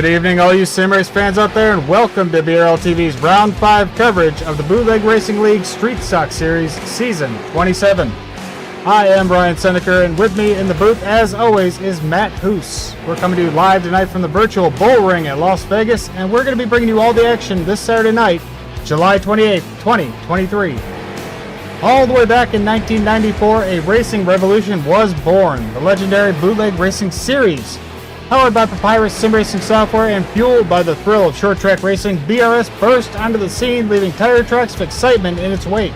Good evening, all you sim race fans out there, and welcome to BRL TV's Round 5 coverage of the Bootleg Racing League Street Stock Series Season 27. I am Brian Seneker, and with me in the booth, as always, is Matt Hoos. We're coming to you live tonight from the virtual Bullring at Las Vegas, and we're going to be bringing you all the action this Saturday night, July 28th, 2023. All the way back in 1994, a racing revolution was born, the legendary Bootleg Racing Series. Powered by Papyrus sim racing software and fueled by the thrill of short track racing, BRS burst onto the scene, leaving tire tracks of excitement in its wake.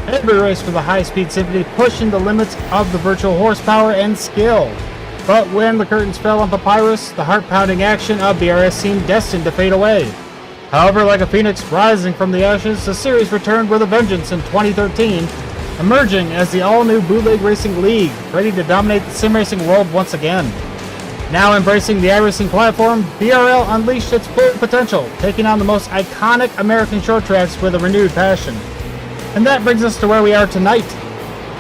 Every race with a high-speed symphony pushing the limits of the virtual horsepower and skill. But when the curtains fell on Papyrus, the heart-pounding action of BRS seemed destined to fade away. However, like a phoenix rising from the ashes, the series returned with a vengeance in 2013, emerging as the all-new Bootleg Racing League, ready to dominate the sim racing world once again. Now embracing the iRacing platform, BRL unleashed its full potential, taking on the most iconic American short tracks with a renewed passion. And that brings us to where we are tonight.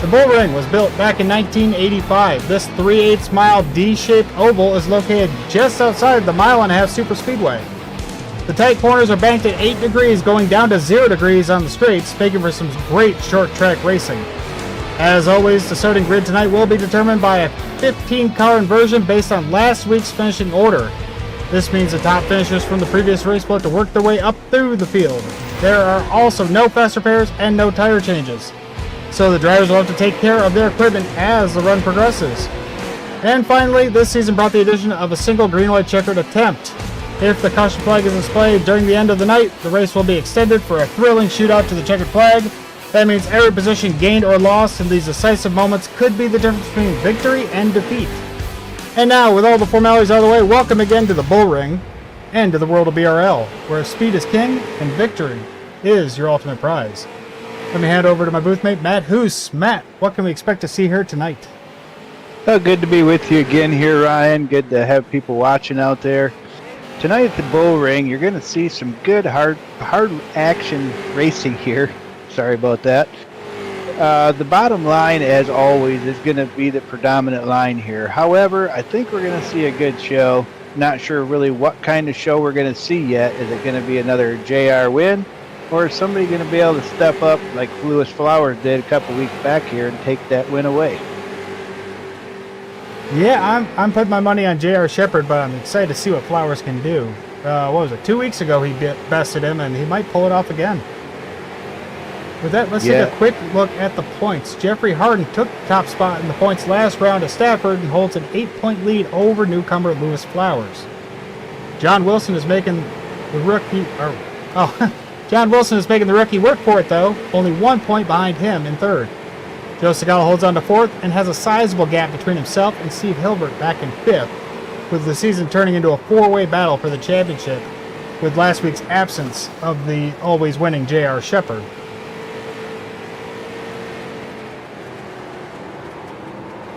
The Bullring was built back in 1985. This 3/8 mile D-shaped oval is located just outside the mile-and-a-half superspeedway. The tight corners are banked at 8 degrees, going down to 0 degrees on the straights, making for some great short track racing. As always, the starting grid tonight will be determined by a 15-car inversion based on last week's finishing order. This means the top finishers from the previous race will have to work their way up through the field. There are also no fast repairs and no tire changes, so the drivers will have to take care of their equipment as the run progresses. And finally, this season brought the addition of a single green-white checkered attempt. If the caution flag is displayed during the end of the night, the race will be extended for a thrilling shootout to the checkered flag. That means every position gained or lost in these decisive moments could be the difference between victory and defeat. And now, with all the formalities out of the way, welcome again to the Bullring and to the world of BRL, where speed is king and victory is your ultimate prize. Let me hand over to my booth mate, Matt Hoos. Matt, what can we expect to see here tonight? Oh, good to be with you again here, Ryan. Good to have people watching out there. Tonight at the Bullring, you're going to see some good hard action racing here. Sorry about that. The bottom line, as always, is going to be the predominant line here. However, I think we're going to see a good show. Not sure really what kind of show we're going to see yet. Is it going to be another JR win? Or is somebody going to be able to step up like Lewis Flowers did a couple weeks back here and take that win away? Yeah, I'm putting my money on J.R. Shepherd, but I'm excited to see what Flowers can do. What was it? 2 weeks ago he bested him, and he might pull it off again. With that, let's take a quick look at the points. Jeffrey Harden took the top spot in the points last round at Stafford and holds an 8-point lead over newcomer Lewis Flowers. John Wilson is making the rookie work for it, though. Only 1 point behind him in third. Joe Segala holds on to fourth and has a sizable gap between himself and Steve Hilbert back in fifth, with the season turning into a four-way battle for the championship, with last week's absence of the always winning J.R. Shepherd.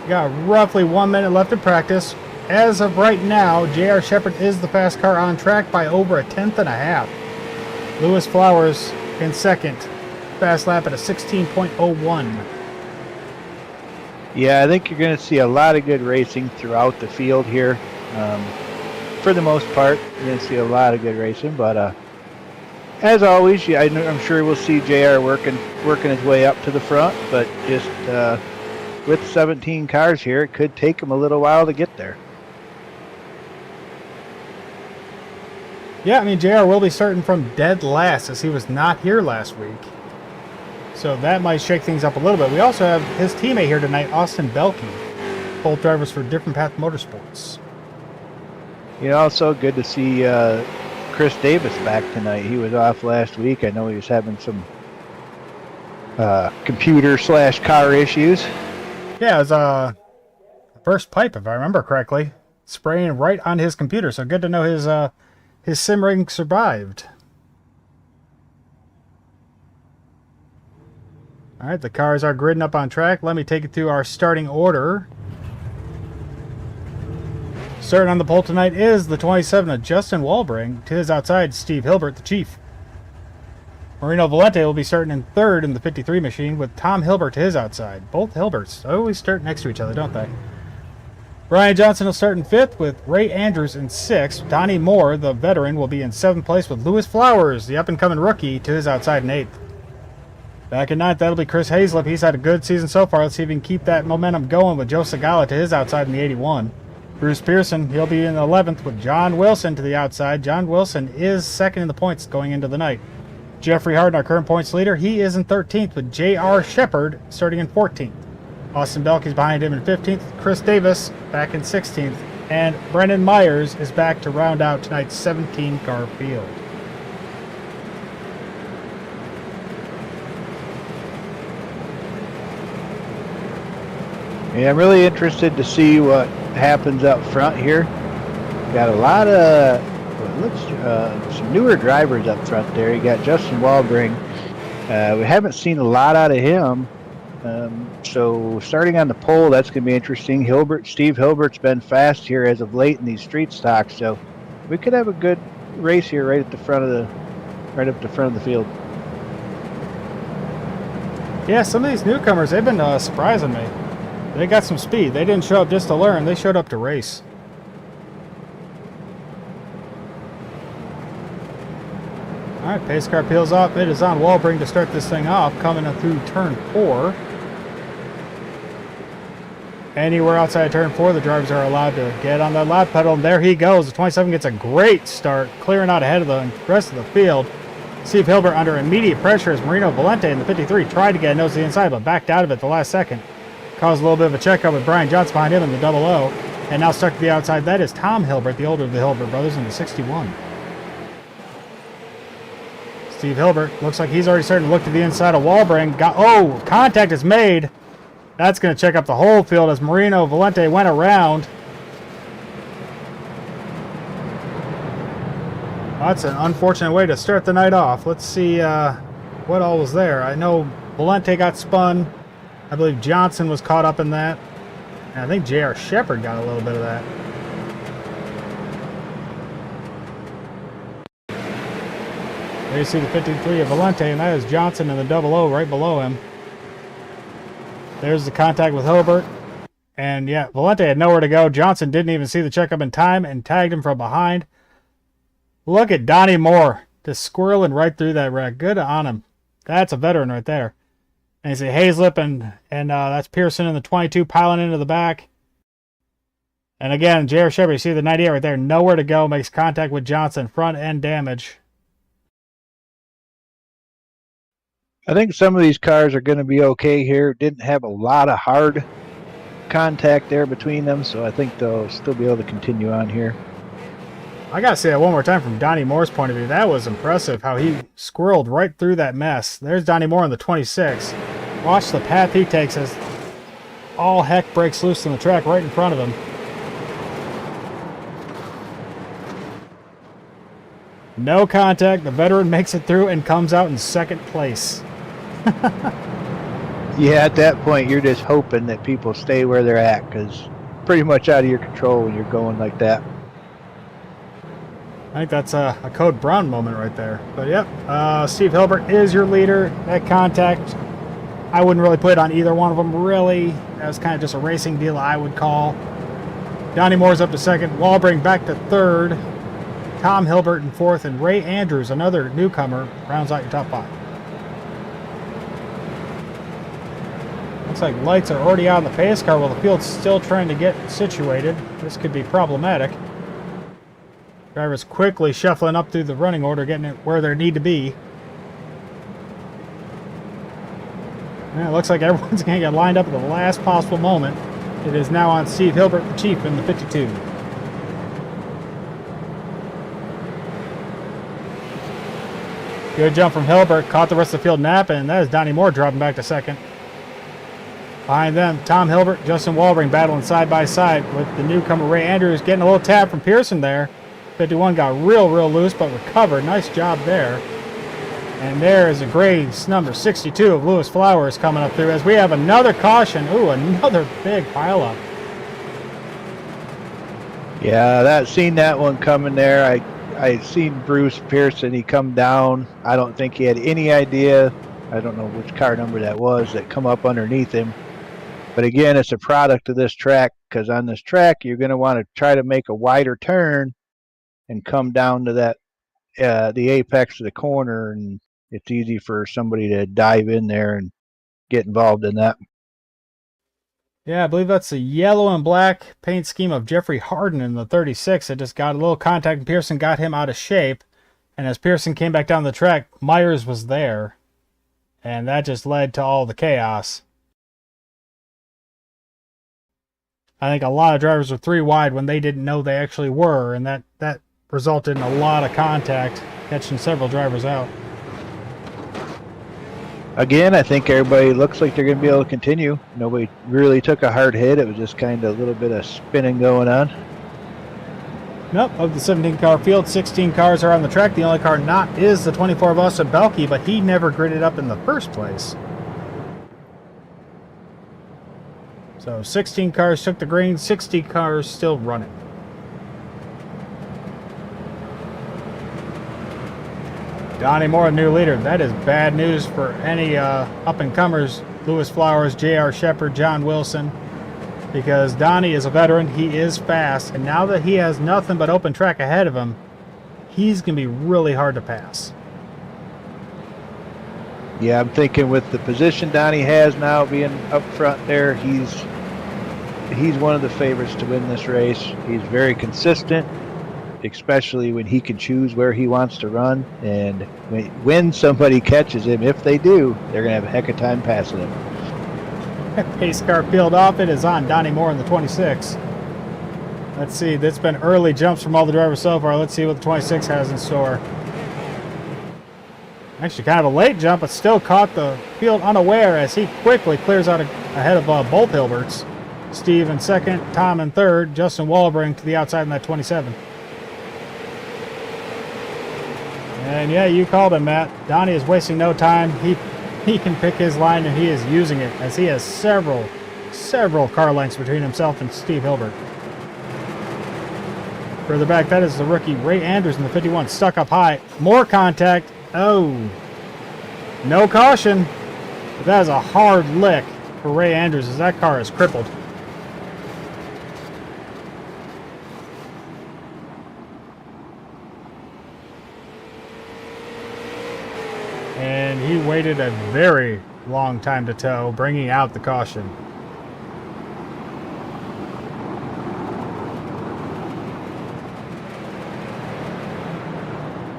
Got roughly 1 minute left in practice. As of right now, J.R. Shepherd is the fast car on track by over a tenth and a half. Lewis Flowers in second, fast lap at a 16.01. Yeah, I think you're going to see a lot of good racing throughout the field here. For the most part, you're going to see a lot of good racing. But as always, I'm sure we'll see JR working his way up to the front. But just with 17 cars here, it could take him a little while to get there. Yeah, I mean, JR will be starting from dead last as he was not here last week. So that might shake things up a little bit. We also have his teammate here tonight, Austin Belkey. Both drivers for Different Path Motorsports. You know, also good to see Chris Davis back tonight. He was off last week. I know he was having some computer/car issues. Yeah, it was a burst pipe, if I remember correctly, spraying right on his computer. So good to know his sim rig survived. All right, the cars are gridding up on track. Let me take you through our starting order. Starting on the pole tonight is the 27 of Justin Walbring. To his outside, Steve Hilbert, the Chief. Marino Valente will be starting in third in the 53 machine with Tom Hilbert to his outside. Both Hilberts always start next to each other, don't they? Brian Johnson will start in 5th with Ray Andrews in 6th. Donnie Moore, the veteran, will be in 7th place with Lewis Flowers, the up-and-coming rookie, to his outside in 8th. Back in 9th, that'll be Chris Hazlip. He's had a good season so far. Let's see if he can keep that momentum going with Joe Segala to his outside in the 81. Bruce Pearson, he'll be in 11th with John Wilson to the outside. John Wilson is 2nd in the points going into the night. Jeffrey Harden, our current points leader, he is in 13th with J.R. Shepard starting in 14th. Austin Belkey's behind him in 15th. Chris Davis back in 16th. And Brendan Myers is back to round out tonight's 17-car field. Yeah, I'm really interested to see what happens up front here. Got a lot of some newer drivers up front there. You got Justin Walbring. We haven't seen a lot out of him. So starting on the pole, that's going to be interesting. Steve Hilbert's been fast here as of late in these street stocks, so we could have a good race here right up the front of the field. Yeah, some of these newcomers, they've been surprising me. They got some speed. They didn't show up just to learn. They showed up to race. All right, pace car peels off. It is on Walbring to start this thing off, coming through turn 4. Anywhere outside turn 4, the drivers are allowed to get on that lap pedal, and there he goes. The 27 gets a great start, clearing out ahead of the rest of the field. Steve Hilbert under immediate pressure as Marino Valente in the 53 tried to get a nose to the inside, but backed out of it at the last second. Caused a little bit of a checkup with Brian Johnson behind him in the 00, and now stuck to the outside. That is Tom Hilbert, the older of the Hilbert brothers, in the 61. Steve Hilbert looks like he's already starting to look to the inside of Walbring. Contact is made. That's going to check up the whole field as Marino Valente went around. That's an unfortunate way to start the night off. Let's see what all was there. I know Valente got spun. I believe Johnson was caught up in that. And I think J.R. Shepard got a little bit of that. There you see the 53 of Valente, and that is Johnson in the 00 right below him. There's the contact with Hilbert. And yeah, Valente had nowhere to go. Johnson didn't even see the checkup in time and tagged him from behind. Look at Donnie Moore just squirreling right through that wreck. Good on him. That's a veteran right there. And you see Hazlip and that's Pearson in the 22 piling into the back. And again, J.R. Shepard, you see the 98 right there. Nowhere to go. Makes contact with Johnson. Front end damage. I think some of these cars are going to be okay here. Didn't have a lot of hard contact there between them, so I think they'll still be able to continue on here. I got to say that one more time from Donnie Moore's point of view. That was impressive how he squirreled right through that mess. There's Donnie Moore in the 26. Watch the path he takes as all heck breaks loose on the track right in front of him. No contact. The veteran makes it through and comes out in 2nd place. Yeah, at that point, you're just hoping that people stay where they're at, because pretty much out of your control when you're going like that. I think that's a Code Brown moment right there. But yep, Steve Hilbert is your leader. That contact, I wouldn't really put it on either one of them, really. That was kind of just a racing deal, I would call. Donnie Moore's up to 2nd. Walbring back to 3rd. Tom Hilbert in 4th. And Ray Andrews, another newcomer, rounds out your top 5. Looks like lights are already out on the pace car while the field's still trying to get situated. This could be problematic. Drivers quickly shuffling up through the running order, getting it where they need to be. And it looks like everyone's going to get lined up at the last possible moment. It is now on Steve Hilbert, the Chief, in the 52. Good jump from Hilbert. Caught the rest of the field napping, and that is Donnie Moore dropping back to 2nd. Behind them, Tom Hilbert, Justin Walbring battling side by side with the newcomer Ray Andrews, getting a little tap from Pearson there. 51 got real loose, but recovered. Nice job there. And there is a gray number 62 of Lewis Flowers coming up through as we have another caution. Ooh, another big pileup. Yeah, seen that one coming there. I seen Bruce Pearson. He come down. I don't think he had any idea. I don't know which car number that was that come up underneath him. But again, it's a product of this track, because on this track, you're going to want to try to make a wider turn and come down to that the apex of the corner, and it's easy for somebody to dive in there and get involved in that. Yeah, I believe that's the yellow and black paint scheme of Jeffrey Harden in the 36. It just got a little contact, and Pearson got him out of shape. And as Pearson came back down the track, Myers was there. And that just led to all the chaos. I think a lot of drivers were 3 wide when they didn't know they actually were, and that resulted in a lot of contact, catching several drivers out. Again, I think everybody looks like they're going to be able to continue. Nobody really took a hard hit. It was just kind of a little bit of spinning going on. Nope, of the 17-car field, 16 cars are on the track. The only car not is the 24 of Austin Belke, but he never gridded up in the first place. So 16 cars took the green, 60 cars still running. Donnie Moore, new leader. That is bad news for any up-and-comers. Lewis Flowers, J.R. Shepard, John Wilson. Because Donnie is a veteran. He is fast. And now that he has nothing but open track ahead of him, he's going to be really hard to pass. Yeah, I'm thinking with the position Donnie has now being up front there, he's one of the favorites to win this race. He's very consistent, especially when he can choose where he wants to run. And when somebody catches him, if they do, they're going to have a heck of a time passing him. Pace car peeled off. It is on Donnie Moore in the 26. Let's see. That's been early jumps from all the drivers so far. Let's see what the 26 has in store. Actually, kind of a late jump, but still caught the field unaware as he quickly clears out ahead of both Hilberts. Steve in second, Tom in third, Justin Wallbring to the outside in that 27. And yeah, you called him, Matt. Donnie is wasting no time. He can pick his line, and he is using it, as he has several car lengths between himself and Steve Hilbert. Further back, that is the rookie Ray Andrews in the 51, stuck up high. More contact. Oh, no caution. But that is a hard lick for Ray Andrews, as that car is crippled. And he waited a very long time to tow, bringing out the caution.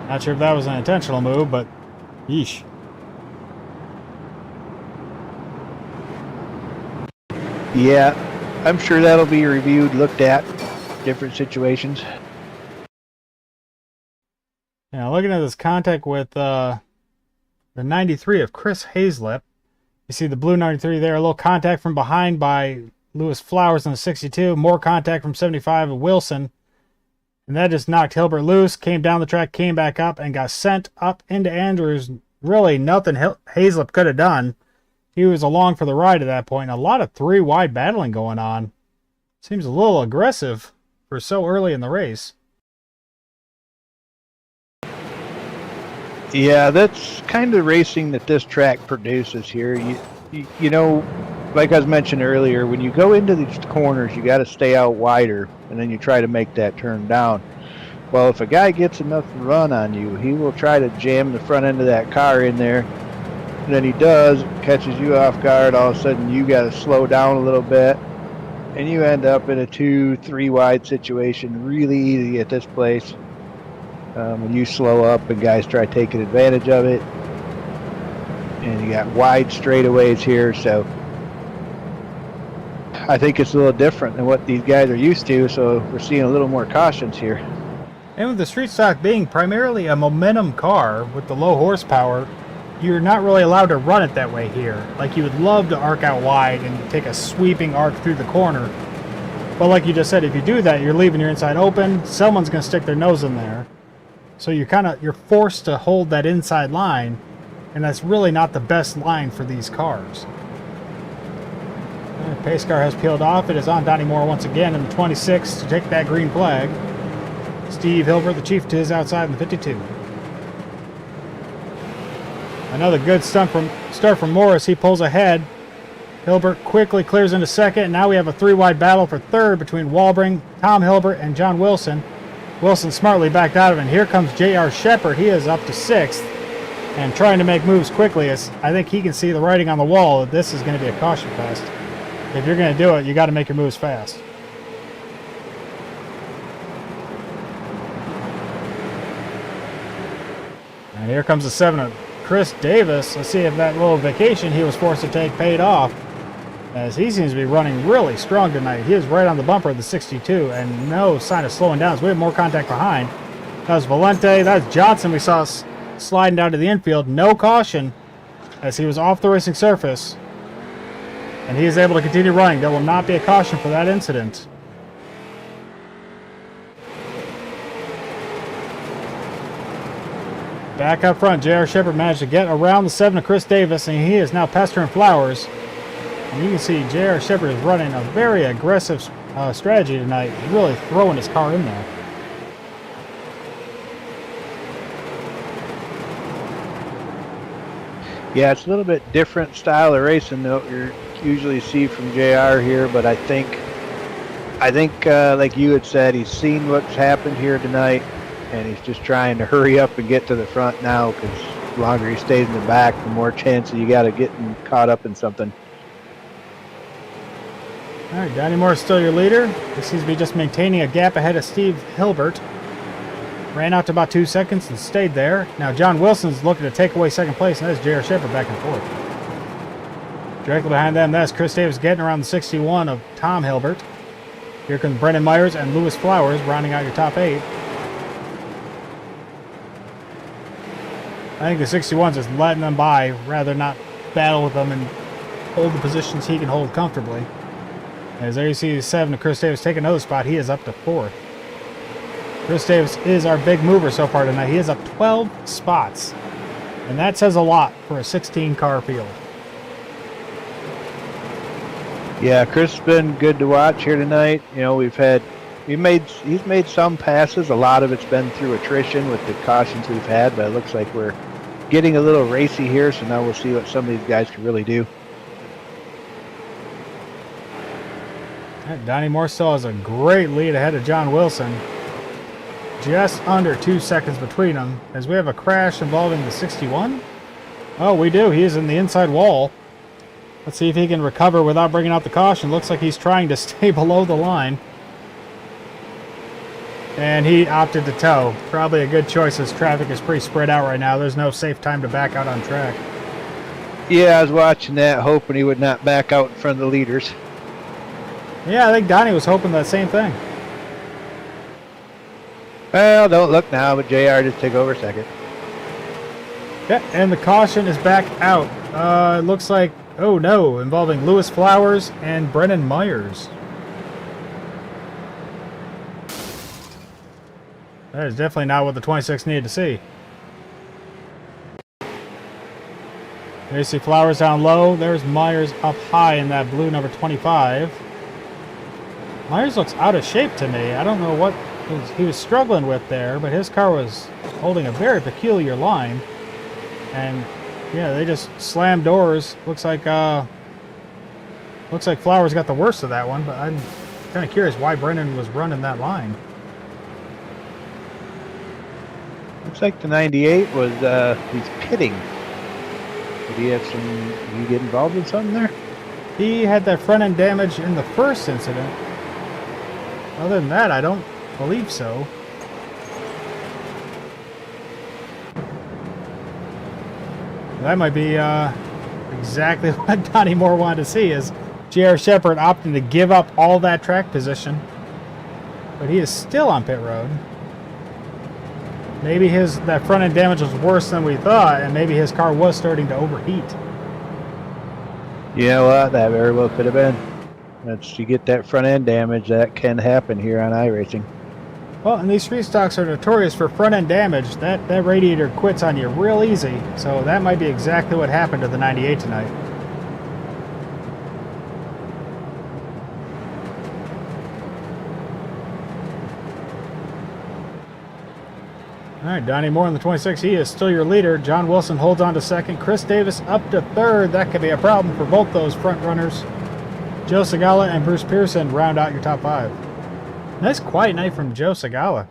Not sure if that was an intentional move, but yeesh. Yeah, I'm sure that'll be reviewed, looked at, different situations. Now, looking at this contact with the 93 of Chris Hazlip. You see the blue 93 there, a little contact from behind by Lewis Flowers in the 62, more contact from 75 of Wilson, and that just knocked Hilbert loose, came down the track, came back up, and got sent up into Andrews. Really nothing Hazlip could have done. He was along for the ride at that point. A lot of 3 wide battling going on. Seems a little aggressive for so early in the race. Yeah, that's kind of racing that this track produces here. You know, like I was mentioning earlier, when you go into these corners, you got to stay out wider, and then you try to make that turn down. Well, if a guy gets enough run on you, he will try to jam the front end of that car in there. And then he does, catches you off guard. All of a sudden, you got to slow down a little bit, and you end up in a 2-3 wide situation really easy at this place. When you slow up and guys try taking advantage of it. And you got wide straightaways here, so I think it's a little different than what these guys are used to, so we're seeing a little more cautions here. And with the street stock being primarily a momentum car with the low horsepower, you're not really allowed to run it that way here. Like, you would love to arc out wide and take a sweeping arc through the corner. But like you just said, if you do that, you're leaving your inside open. Someone's going to stick their nose in there. So you're forced to hold that inside line, and that's really not the best line for these cars. The pace car has peeled off. It is on Donnie Moore once again in the 26 to take that green flag. Steve Hilbert, the chief, to his outside in the 52. Another good start from Morris. He pulls ahead Hilbert quickly clears into second. Now we have a three-wide battle for third between Bullring, Tom Hilbert, and John Wilson. Wilson smartly backed out of it. And here comes J.R. Shepard. He is up to sixth and trying to make moves quickly, as I think he can see the writing on the wall that this is going to be a caution fest. If you're going to do it, you got to make your moves fast. And here comes the 7 of Chris Davis. Let's see if that little vacation he was forced to take paid off, as he seems to be running really strong tonight. He is right on the bumper of the 62 and no sign of slowing down, so we have more contact behind. That was Valente. That was Johnson we saw sliding down to the infield. No caution as he was off the racing surface, and he is able to continue running. There will not be a caution for that incident. Back up front, J.R. Shepard managed to get around the 7 of Chris Davis, and he is now pestering Flowers. And you can see J.R. Shepard is running a very aggressive strategy tonight. He's really throwing his car in there. Yeah, it's a little bit different style of racing than what you usually see from JR here, but I think like you had said, he's seen what's happened here tonight, and he's just trying to hurry up and get to the front now, because the longer he stays in the back, the more chance you got of getting caught up in something. All right, Donnie Moore is still your leader. He seems to be just maintaining a gap ahead of Steve Hilbert. Ran out to about 2 seconds and stayed there. Now John Wilson's looking to take away second place, and that's J.R. Shepard back and forth. Directly behind them, that's Chris Davis getting around the 61 of Tom Hilbert. Here comes Brendan Myers and Lewis Flowers rounding out your top 8. I think the 61's just letting them by, rather not battle with them and hold the positions he can hold comfortably. As there you see the 7 of Chris Davis take another spot, he is up to 4th. Chris Davis is our big mover so far tonight. He is up 12 spots, and that says a lot for a 16-car field. Yeah, Chris has been good to watch here tonight. You know, he's made some passes. A lot of it's been through attrition with the cautions we've had, but it looks like we're getting a little racy here, so now we'll see what some of these guys can really do. Donnie Moore still has a great lead ahead of John Wilson. Just under 2 seconds between them, as we have a crash involving the 61. Oh, we do. He is in the inside wall. Let's see if he can recover without bringing out the caution. Looks like he's trying to stay below the line. And he opted to tow. Probably a good choice, as traffic is pretty spread out right now. There's no safe time to back out on track. Yeah, I was watching that, hoping he would not back out in front of the leaders. Yeah, I think Donnie was hoping that same thing. Well, don't look now, but JR just took over second. Yeah, and the caution is back out. It looks like, oh no, involving Lewis Flowers and Brennan Myers. That is definitely not what the 26 needed to see. There you see Flowers down low. There's Myers up high in that blue number 25. Myers looks out of shape to me. I don't know what he was struggling with there, but his car was holding a very peculiar line. And yeah, they just slammed doors. Looks like Flowers got the worst of that one, but I'm kind of curious why Brennan was running that line. Looks like the 98 was he's pitting. Did he have you get involved in something there? He had that front end damage in the first incident. Other than that, I don't believe so. That might be exactly what Donnie Moore wanted to see, is J.R. Shepard opting to give up all that track position. But he is still on pit road. Maybe that front end damage was worse than we thought, and maybe his car was starting to overheat. You know what? That very well could have been. You get that front end damage, that can happen here on iRacing. Well, and these street stocks are notorious for front end damage. That radiator quits on you real easy, so that might be exactly what happened to the 98 tonight. right, Donnie Moore in the 26. He is still your leader. John Wilson holds on to second. Chris Davis up to third. That could be a problem for both those front runners. Joe Segala and Bruce Pearson round out your top 5. Nice quiet night from Joe Segala.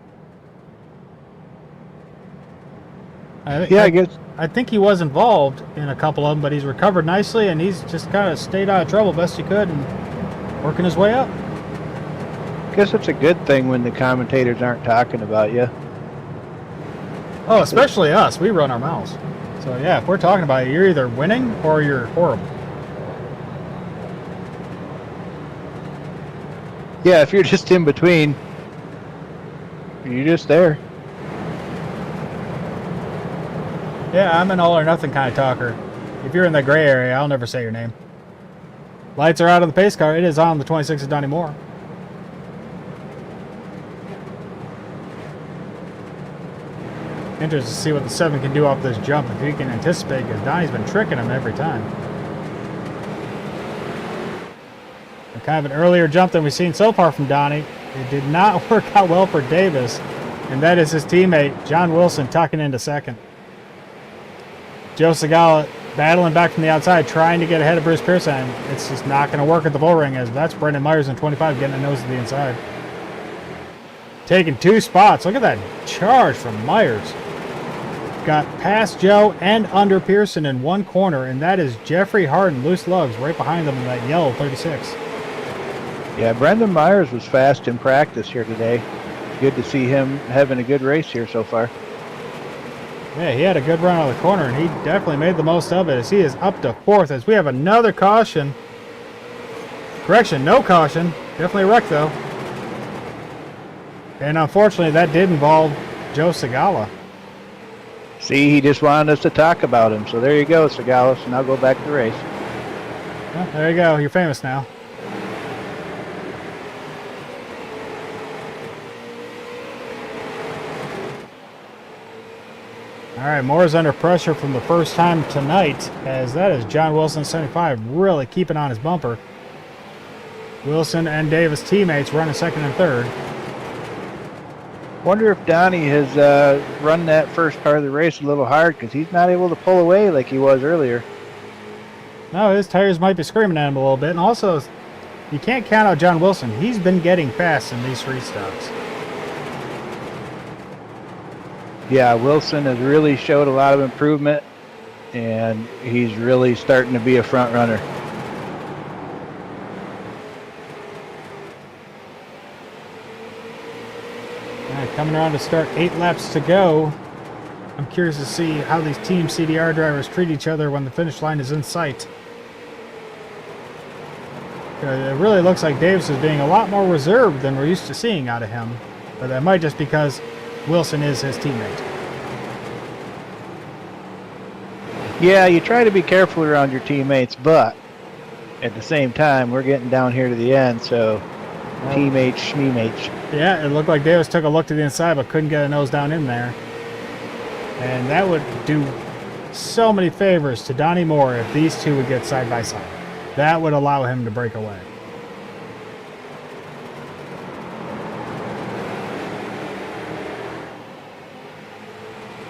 I think he was involved in a couple of them, but he's recovered nicely, and he's just kind of stayed out of trouble best he could and working his way up. I guess it's a good thing when the commentators aren't talking about you. Oh, especially us. We run our mouths. So, yeah, if we're talking about it, you're either winning or you're horrible. Yeah, if you're just in between, you're just there. Yeah, I'm an all or nothing kind of talker. If you're in the gray area, I'll never say your name. Lights are out on the pace car. It is on the 26 of Donnie Moore. Interested to see what the 7 can do off this jump, if he can anticipate, because Donnie's been tricking him every time. And kind of an earlier jump than we've seen so far from Donnie. It did not work out well for Davis, and that is his teammate, John Wilson, tucking into second. Joe Segala battling back from the outside, trying to get ahead of Bruce Pearson. It's just not going to work at the Bullring, as that's Brendan Myers in 25 getting a nose to the inside. Taking 2 spots. Look at that charge from Myers. Got past Joe and under Pearson in one corner, and that is Jeffrey Harden, loose lugs, right behind them in that yellow 36. Yeah, Brendan Myers was fast in practice here today. Good to see him having a good race here so far. Yeah, he had a good run out of the corner, and he definitely made the most of it, as he is up to 4th, as we have another caution. Correction, no caution. Definitely a wreck, though. And unfortunately, that did involve Joe Segala. See, he just wanted us to talk about him. So there you go, Segala. So now go back to the race. Well, there you go. You're famous now. All right, Moore's under pressure from the first time tonight, as that is John Wilson, 75, really keeping on his bumper. Wilson and Davis teammates running second and third. Wonder if Donnie has run that first part of the race a little hard, because he's not able to pull away like he was earlier. No, his tires might be screaming at him a little bit. And also, you can't count out John Wilson. He's been getting fast in these restarts. Yeah, Wilson has really showed a lot of improvement, and he's really starting to be a front runner. Coming around to start 8 laps to go. I'm curious to see how these Team CDR drivers treat each other when the finish line is in sight. It really looks like Davis is being a lot more reserved than we're used to seeing out of him. But that might just because Wilson is his teammate. Yeah, you try to be careful around your teammates, but at the same time, we're getting down here to the end, so teammates, schmeemates. Yeah, it looked like Davis took a look to the inside, but couldn't get a nose down in there. And that would do so many favors to Donnie Moore if these two would get side by side. That would allow him to break away.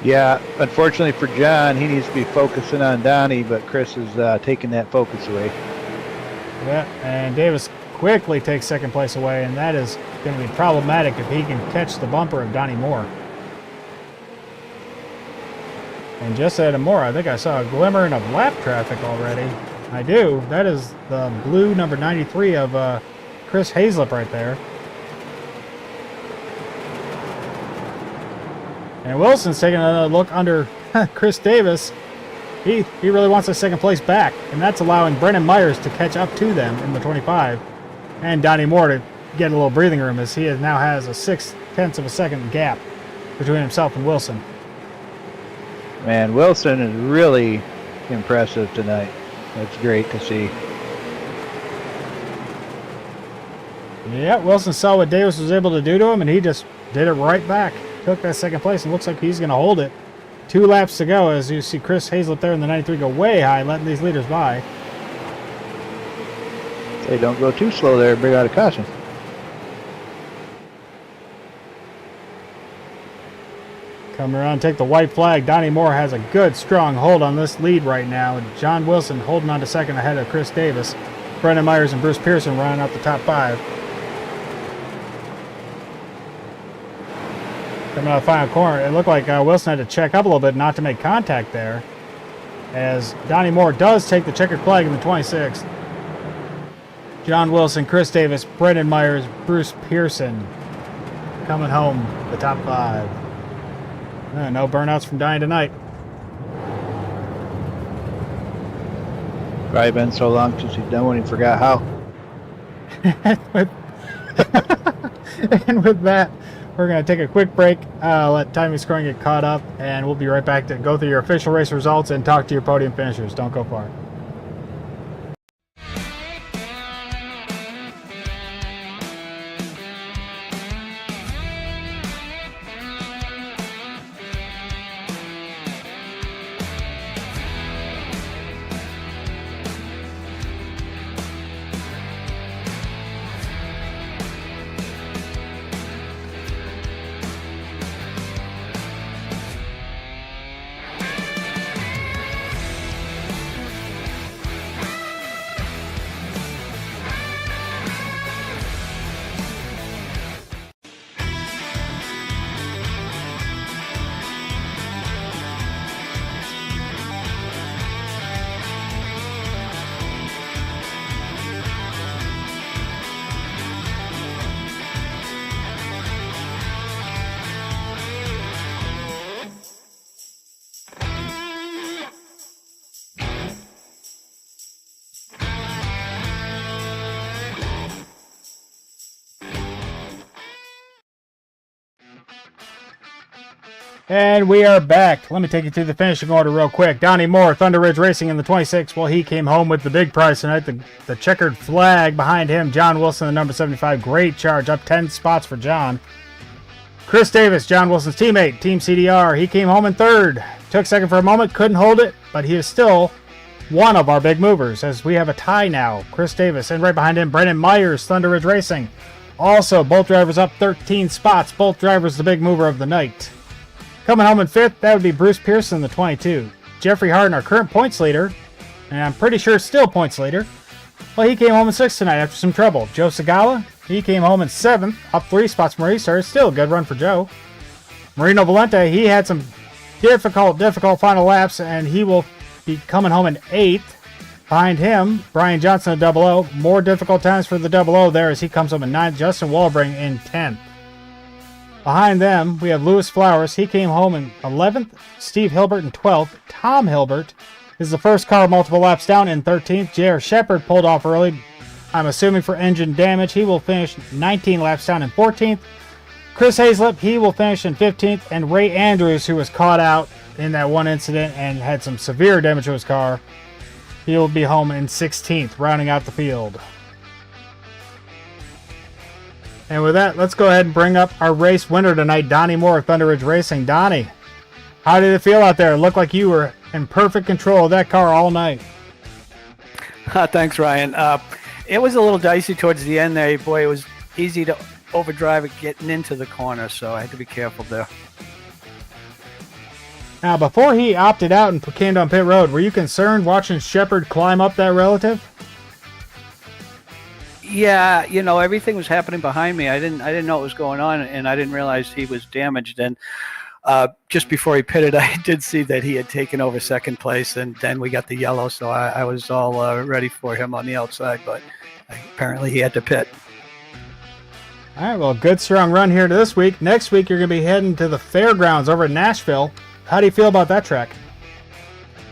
Yeah, unfortunately for John, he needs to be focusing on Donnie, but Chris is taking that focus away. Yeah, and Davis quickly takes second place away, and that is going to be problematic if he can catch the bumper of Donnie Moore. And just ahead of Moore, I think I saw a glimmering of lap traffic already. I do. That is the blue number 93 of Chris Hazlip right there. And Wilson's taking another look under Chris Davis. He really wants a second place back, and that's allowing Brendan Myers to catch up to them in the 25. And Donnie Moore to get a little breathing room, as he now has a 0.6 of a second gap between himself and Wilson. Man, Wilson is really impressive tonight. That's great to see. Yeah, Wilson saw what Davis was able to do to him, and he just did it right back. Took that second place, and looks like he's going to hold it. 2 laps to go, as you see Chris Hazlip there in the 93 go way high, letting these leaders by. Hey, don't go too slow there. Bring out a caution. Coming around, take the white flag. Donnie Moore has a good, strong hold on this lead right now. John Wilson holding on to second ahead of Chris Davis. Brendan Myers and Bruce Pearson running out the top 5. Coming out of the final corner, it looked like Wilson had to check up a little bit not to make contact there, as Donnie Moore does take the checkered flag in the 26th. John Wilson, Chris Davis, Brendan Myers, Bruce Pearson coming home the top 5. No burnouts from Donnie tonight. Probably been so long since he's done when he forgot how. And with that, we're going to take a quick break, let timing scoring get caught up, and we'll be right back to go through your official race results and talk to your podium finishers. Don't go far. And we are back. Let me take you through the finishing order real quick. Donnie Moore, Thunder Ridge Racing in the 26. Well, he came home with the big prize tonight. The checkered flag behind him. John Wilson, the number 75. Great charge. Up 10 spots for John. Chris Davis, John Wilson's teammate, Team CDR. He came home in third. Took second for a moment. Couldn't hold it, but he is still one of our big movers as we have a tie now. Chris Davis, and right behind him, Brendan Myers, Thunder Ridge Racing. Also, both drivers up 13 spots. Both drivers the big mover of the night. Coming home in fifth, that would be Bruce Pearson, the 22. Jeffrey Harden, our current points leader, and I'm pretty sure still points leader. Well, he came home in sixth tonight after some trouble. Joe Segala, he came home in seventh, up 3 spots from where he started. Still a good run for Joe. Marino Valente, he had some difficult final laps, and he will be coming home in eighth. Behind him, Brian Johnson at double O. More difficult times for the double O there as he comes home in ninth. Justin Walbring in 10th. Behind them, we have Lewis Flowers. He came home in 11th. Steve Hilbert in 12th. Tom Hilbert is the first car multiple laps down in 13th. J.R. Shepard pulled off early. I'm assuming for engine damage. He will finish 19 laps down in 14th. Chris Hazlip, he will finish in 15th. And Ray Andrews, who was caught out in that one incident and had some severe damage to his car, he will be home in 16th, rounding out the field. And with that, let's go ahead and bring up our race winner tonight, Donnie Moore of Thunder Ridge Racing. Donnie, how did it feel out there? It looked like you were in perfect control of that car all night. Thanks, Ryan. It was a little dicey towards the end there. Boy, it was easy to overdrive it getting into the corner, so I had to be careful there. Now, before he opted out and came down pit road, were you concerned watching Shepard climb up that relative? Yeah, you know, everything was happening behind me. I didn't know what was going on, and I didn't realize he was damaged. And just before he pitted, I did see that he had taken over second place, and then we got the yellow, so I was all ready for him on the outside, but apparently he had to pit. All right, well, good strong run here to this week. Next week, you're going to be heading to the fairgrounds over at Nashville. How do you feel about that track?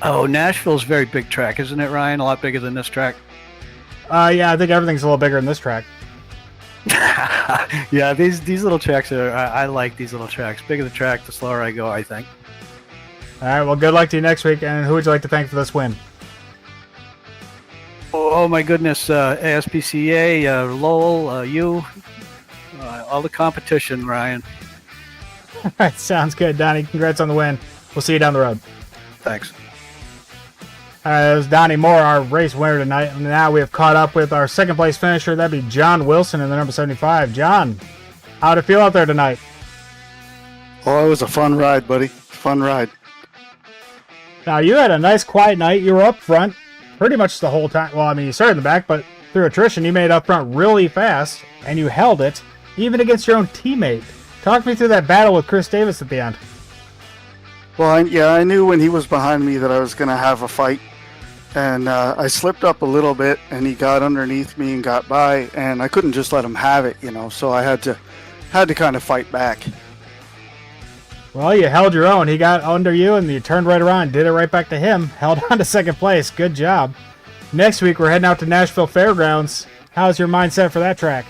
Oh, Nashville's a very big track, isn't it, Ryan? A lot bigger than this track. Yeah, I think everything's a little bigger than this track. Yeah, these little tracks are. I like these little tracks. Bigger the track, the slower I go, I think. All right, well, good luck to you next week. And who would you like to thank for this win? Oh my goodness, ASPCA, Lowell, you, all the competition, Ryan. All right, sounds good, Donnie. Congrats on the win. We'll see you down the road. Thanks. That was Donnie Moore, our race winner tonight. And now we have caught up with our second place finisher. That'd be John Wilson in the number 75. John, how'd it feel out there tonight? Oh, it was a fun ride, buddy. Fun ride. Now, you had a nice quiet night. You were up front pretty much the whole time. Well, I mean, you started in the back, but through attrition, you made it up front really fast, and you held it, even against your own teammate. Talk me through that battle with Chris Davis at the end. Well, I knew when he was behind me that I was going to have a fight. And I slipped up a little bit, and he got underneath me and got by, and I couldn't just let him have it, so I had to kind of fight back. Well, you held your own. He got under you, and you turned right around, did it right back to him, held on to second place. Good job. Next week, we're heading out to Nashville Fairgrounds. How's your mindset for that track?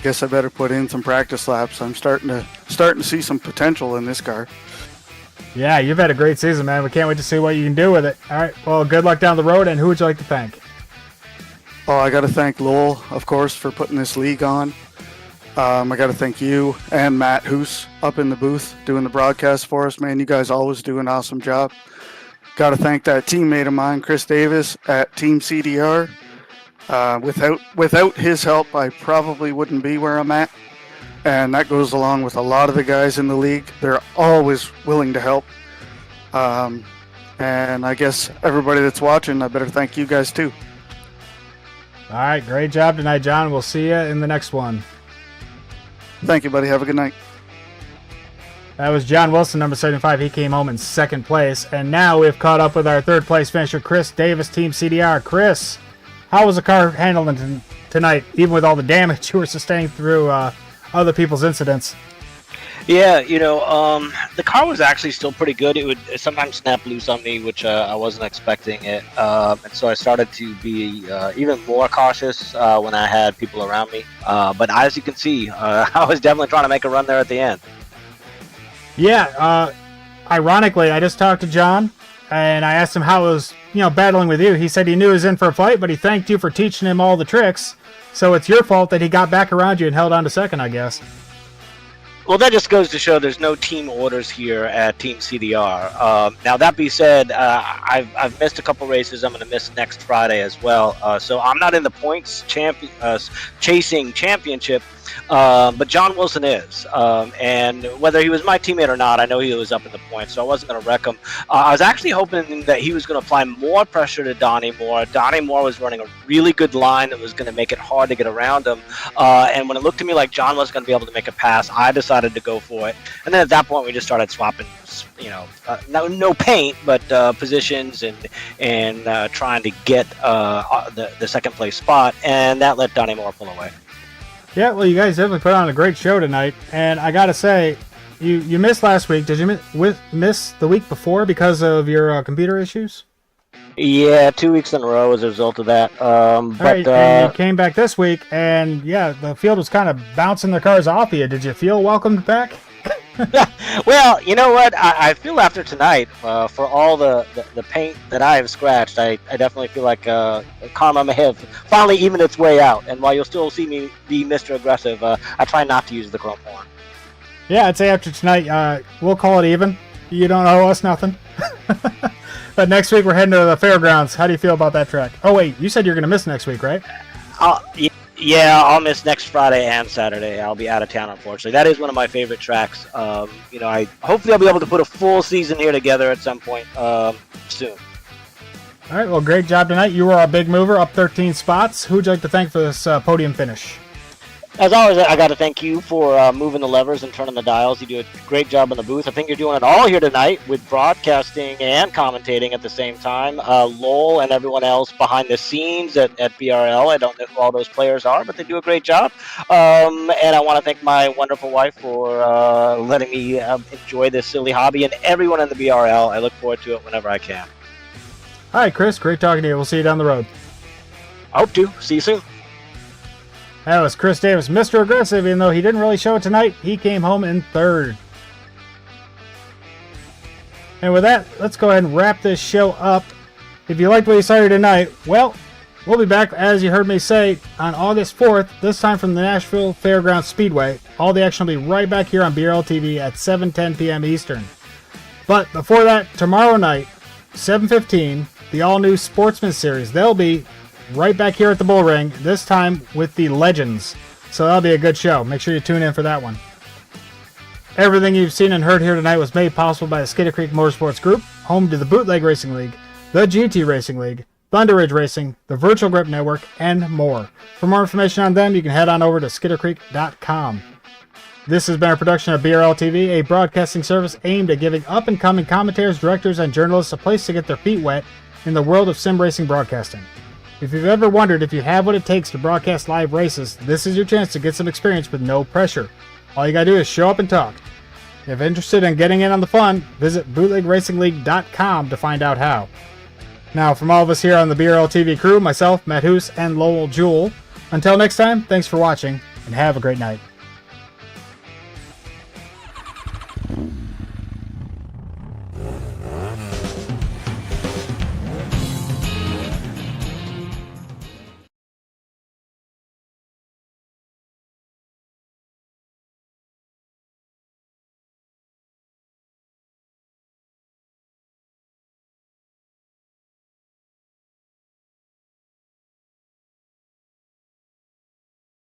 Guess I better put in some practice laps. I'm starting to see some potential in this car. Yeah, you've had a great season, man. We can't wait to see what you can do with it. All right, well, good luck down the road, and who would you like to thank? Oh, I got to thank Lowell, of course, for putting this league on. I got to thank you and Matt Hoos up in the booth doing the broadcast for us, man. You guys always do an awesome job. Got to thank that teammate of mine, Chris Davis, at Team CDR. Without his help, I probably wouldn't be where I'm at. And that goes along with a lot of the guys in the league. They're always willing to help. And I guess everybody that's watching, I better thank you guys too. All right, great job tonight, John. We'll see you in the next one. Thank you, buddy. Have a good night. That was John Wilson, number 75. He came home in second place. And now we've caught up with our third place finisher, Chris Davis, Team CDR. Chris, how was the car handling tonight, even with all the damage you were sustaining through other people's incidents? Yeah, the car was actually still pretty good. It would sometimes snap loose on me, which I wasn't expecting it. And so I started to be even more cautious when I had people around me. But as you can see, I was definitely trying to make a run there at the end. Yeah, ironically, I just talked to John, and I asked him how it was, battling with you. He said he knew he was in for a fight, but he thanked you for teaching him all the tricks. So it's your fault that he got back around you and held on to second, I guess. Well, that just goes to show there's no team orders here at Team CDR. Now, that being said, I've missed a couple races. I'm going to miss next Friday as well. So I'm not in the points chasing championship, but John Wilson is. And whether he was my teammate or not, I know he was up in the points, so I wasn't going to wreck him. I was actually hoping that he was going to apply more pressure to Donnie Moore. Donnie Moore was running a really good line that was going to make it hard to get around him. And when it looked to me like John was going to be able to make a pass, I decided to go for it. And then at that point, we just started swapping, no paint, but positions and trying to get the second place spot. And that let Donnie Moore pull away. Yeah, well, you guys definitely put on a great show tonight. And I got to say, you missed last week. Did you miss the week before because of your computer issues? Yeah, 2 weeks in a row as a result of that. And you came back this week, and yeah, the field was kind of bouncing their cars off you. Did you feel welcomed back? Well, you know what? I feel after tonight, for all the paint that I have scratched, I definitely feel like karma may have finally evened its way out. And while you'll still see me be Mr. Aggressive, I try not to use the chrome horn. Yeah, I'd say after tonight, we'll call it even. You don't owe us nothing. But next week we're heading to the fairgrounds. How do you feel about that track? Oh, wait, you said you're going to miss next week, right? Yeah, I'll miss next Friday and Saturday. I'll be out of town, unfortunately. That is one of my favorite tracks. Hopefully I'll be able to put a full season here together at some point soon. All right, well, great job tonight. You were our big mover, up 13 spots. Who would you like to thank for this podium finish? As always, I got to thank you for moving the levers and turning the dials. You do a great job in the booth. I think you're doing it all here tonight with broadcasting and commentating at the same time. Lowell and everyone else behind the scenes at BRL. I don't know who all those players are, but they do a great job. And I want to thank my wonderful wife for letting me enjoy this silly hobby, and everyone in the BRL. I look forward to it whenever I can. All right, Chris, great talking to you. We'll see you down the road. I hope to. See you soon. That was Chris Davis, Mr. Aggressive. Even though he didn't really show it tonight, he came home in third. And with that, let's go ahead and wrap this show up. If you liked what you saw here tonight, well, we'll be back, as you heard me say, on August 4th, this time from the Nashville Fairgrounds Speedway. All the action will be right back here on BRL TV at 7:10 p.m. Eastern. But before that, tomorrow night, 7:15, the all-new Sportsman Series. They'll be right back here at the Bullring, this time with the Legends. So that'll be a good show. Make sure you tune in for that one. Everything you've seen and heard here tonight was made possible by the Skidder Creek Motorsports Group, home to the Bootleg Racing League, the GT Racing League, Thunder Ridge Racing, the Virtual Grip Network, and more. For more information on them, you can head on over to skiddercreek.com. This has been a production of BRL TV, a broadcasting service aimed at giving up-and-coming commentators, directors, and journalists a place to get their feet wet in the world of sim racing broadcasting. If you've ever wondered if you have what it takes to broadcast live races, this is your chance to get some experience with no pressure. All you gotta do is show up and talk. If interested in getting in on the fun, visit bootlegracingleague.com to find out how. Now, from all of us here on the BRL TV crew, myself, Matt Hoos, and Lowell Jewell, until next time, thanks for watching, and have a great night.